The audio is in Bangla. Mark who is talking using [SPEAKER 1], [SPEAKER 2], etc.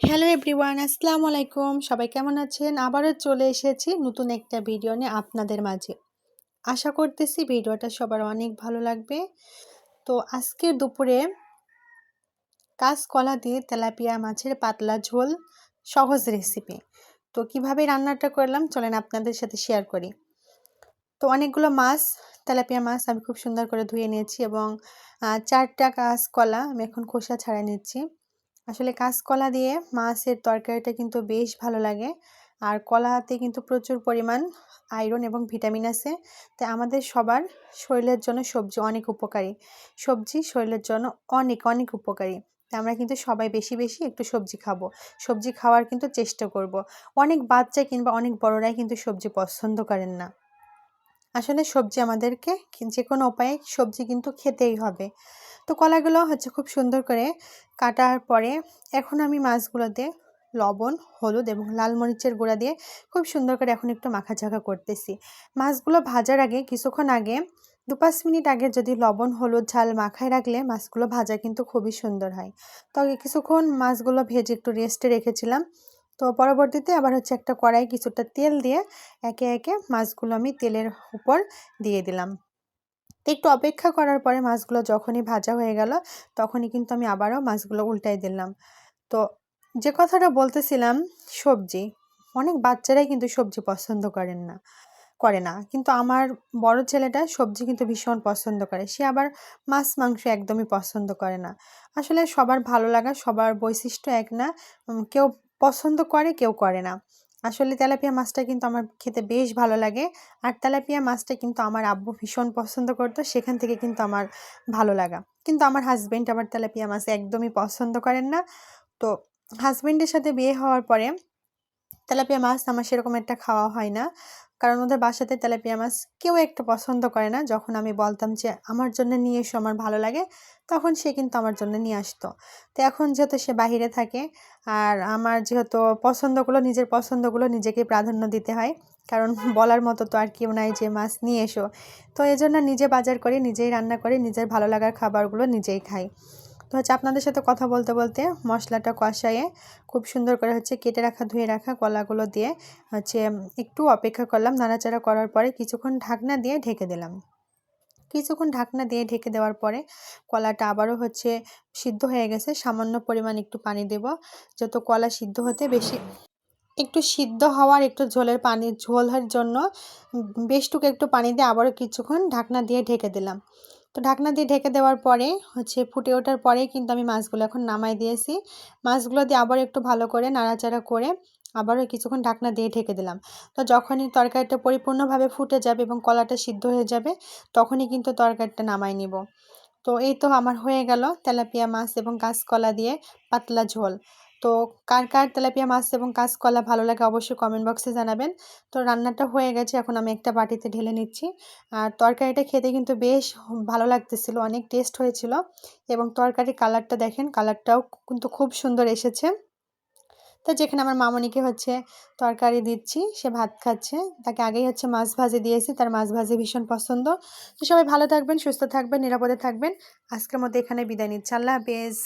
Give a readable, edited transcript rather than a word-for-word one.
[SPEAKER 1] হ্যালো এভরিওয়ান, আসসালামু আলাইকুম। সবাই কেমন আছেন? আবারও চলে এসেছি নতুন একটা ভিডিও নিয়ে আপনাদের মাঝে। আশা করতেছি ভিডিওটা সবার অনেক ভালো লাগবে। তো আজকে দুপুরে কাঁচকলা দিয়ে তেলাপিয়া মাছের পাতলা ঝোল, সহজ রেসিপি। তো কিভাবে রান্নাটা করলাম চলেন আপনাদের সাথে শেয়ার করি। তো অনেকগুলো মাছ, তেলাপিয়া মাছ আমি খুব সুন্দর করে ধুয়ে নিয়েছি এবং 4টা কাঁচকলা আমি এখন খোসা ছাড়াই নিচ্ছি। আসলে কাঁচকলা দিয়ে মাছের তরকারিটা কিন্তু বেশ ভালো লাগে। আর কলাতে কিন্তু প্রচুর পরিমাণ আয়রন এবং ভিটামিন আছে। তাই আমাদের সবার শরীরের জন্য সবজি অনেক উপকারী। সবজি শরীরের জন্য অনেক অনেক উপকারী। তাই আমরা কিন্তু সবাই বেশি বেশি একটু সবজি খাবো। সবজি খাওয়ার কিন্তু চেষ্টা করব। অনেক বাচ্চা কিংবা অনেক বড়রাই কিন্তু সবজি পছন্দ করেন না। আসলে সবজি আমাদেরকে যে কোনো উপায়ে সবজি কিন্তু খেতেই হবে। তো কলাগুলো খুব সুন্দর করে কাটার পরে এখন আমি মাছগুলোতে লবণ, হলুদ এবং লাল মরিচের গুঁড়া দিয়ে খুব সুন্দর করে এখন একটু মাখাঝাকা করতেছি। মাছগুলো ভাজার আগে কিছুক্ষণ আগে 2-5 মিনিট আগে যদি লবণ, হলুদ, ঝাল মাখায় রাখলে মাছগুলো ভাজা কিন্তু খুবই সুন্দর হয়। তো কিছুক্ষণ মাছগুলো ভেজে একটু রেস্টে রেখেছিলাম। তো পরবর্তীতে আবার একটা কড়াই কিছুটা তেল দিয়ে একে একে মাছগুলো আমি তেলের উপর দিয়ে দিলাম। তো একটু অপেক্ষা করার পরে মাছগুলো যখনই ভাজা হয়ে গেল তখনই কিন্তু আমি আবারও মাছগুলো উল্টাই দিলাম। তো যে কথাটা বলতেছিলাম, সবজি অনেক বাচ্চারাই কিন্তু সবজি পছন্দ করে না, কিন্তু আমার বড় ছেলেটা সবজি কিন্তু ভীষণ পছন্দ করে। সে আবার মাছ মাংস একদমই পছন্দ করে না। আসলে সবার ভালো লাগা, সবার বৈশিষ্ট্য এক না। কেউ পছন্দ করে, কেউ করে না। আসলে তেলাপিয়া মাছটা কিন্তু আমার খেতে বেশ ভালো লাগে। আর তেলাপিয়া মাছটা কিন্তু আমার আব্বু ভীষণ পছন্দ করতো, সেখান থেকে কিন্তু আমার ভালো লাগা। কিন্তু আমার হাজবেন্ড আবার তেলাপিয়া মাছ একদমই পছন্দ করেন না। তো হাজবেন্ডের সাথে বিয়ে হওয়ার পরে তেলাপিয়া মাছ আমার সেরকম একটা খাওয়া হয় না। কারণ ওদের বাসাতে তেলাপিয়া মাছ কেউ একটা পছন্দ করে না। যখন আমি বলতাম যে আমার জন্য নিয়ে এসো, আমার ভালো লাগে, তখন সে কিন্তু আমার জন্য নিয়ে আসতো। তো এখন যেহেতু সে বাহিরে থাকে আর আমার যেহেতু নিজের পছন্দগুলো নিজেকে প্রাধান্য দিতে হয়। কারণ বলার মতো তো আর কেউ নাই যে মাছ নিয়ে এসো। তো এজন্য নিজে বাজার করি, নিজেই রান্না করি, নিজের ভালো লাগার খাবারগুলো নিজেই খাই। তো আপনাদের সাথে কথা বলতে বলতে মশলাটা কষায়ে খুব সুন্দর করে কেটে রাখা ধুয়ে রাখা কলাগুলো দিয়ে একটু অপেক্ষা করলাম। নাড়াচাড়া করার পরে কিছুক্ষণ ঢাকনা দিয়ে ঢেকে দিলাম। কিছুক্ষণ ঢাকনা দিয়ে ঢেকে দেওয়ার পরে কলাটা আবারও সিদ্ধ হয়ে গেছে। সামান্য পরিমাণ একটু পানি দেব, যত কলা সিদ্ধ হতে বেশি একটু সিদ্ধ হওয়ার একটু ঝোলের জন্য বেশটুকু একটু পানি দিয়ে আবারও কিছুক্ষণ ঢাকনা দিয়ে ঢেকে দিলাম। তো ঢাকনা দিয়ে ঢেকে দেওয়ার পরে ফুটে ওঠার পরেই কিন্তু আমি মাছগুলো এখন নামাই দিয়েছি। মাছগুলো দিয়ে আবার একটু ভালো করে নাড়াচাড়া করে আবারও কিছুক্ষণ ঢাকনা দিয়ে ঢেকে দিলাম। তো যখনই তরকারিটা পরিপূর্ণভাবে ফুটে যাবে এবং কলাটা সিদ্ধ হয়ে যাবে, তখনই কিন্তু তরকারিটা নামাই নিব। তো এই তো আমার হয়ে গেল তেলাপিয়া মাছ এবং কাঁচকলা দিয়ে পাতলা ঝোল। তো কার কার তেলাপিয়া মাছ এবং কাঁচকলা ভালো লাগে অবশ্যই কমেন্ট বক্সে জানাবেন। তো রান্নাটা হয়ে গেছে, এখন আমি একটা বাটিতে ঢেলে নিচ্ছি। আর তরকারিটা খেতে কিন্তু বেশ ভালো লাগতেছিল, অনেক টেস্ট হয়েছিল। এবং তরকারির কালারটা দেখেন, কালারটাও কিন্তু খুব সুন্দর এসেছে। তো যেখানে আমার মামনিকে তরকারি দিচ্ছি, সে ভাত খাচ্ছে। তাকে আগেই মাছ ভাজি দিয়েছি, তার মাছ ভাজি ভীষণ পছন্দ। তো সবাই ভালো থাকবেন, সুস্থ থাকবেন, নিরাপদে থাকবেন। আজকের মতো এখানে বিদায় নিচ্ছি। আল্লাহ হাফেজ।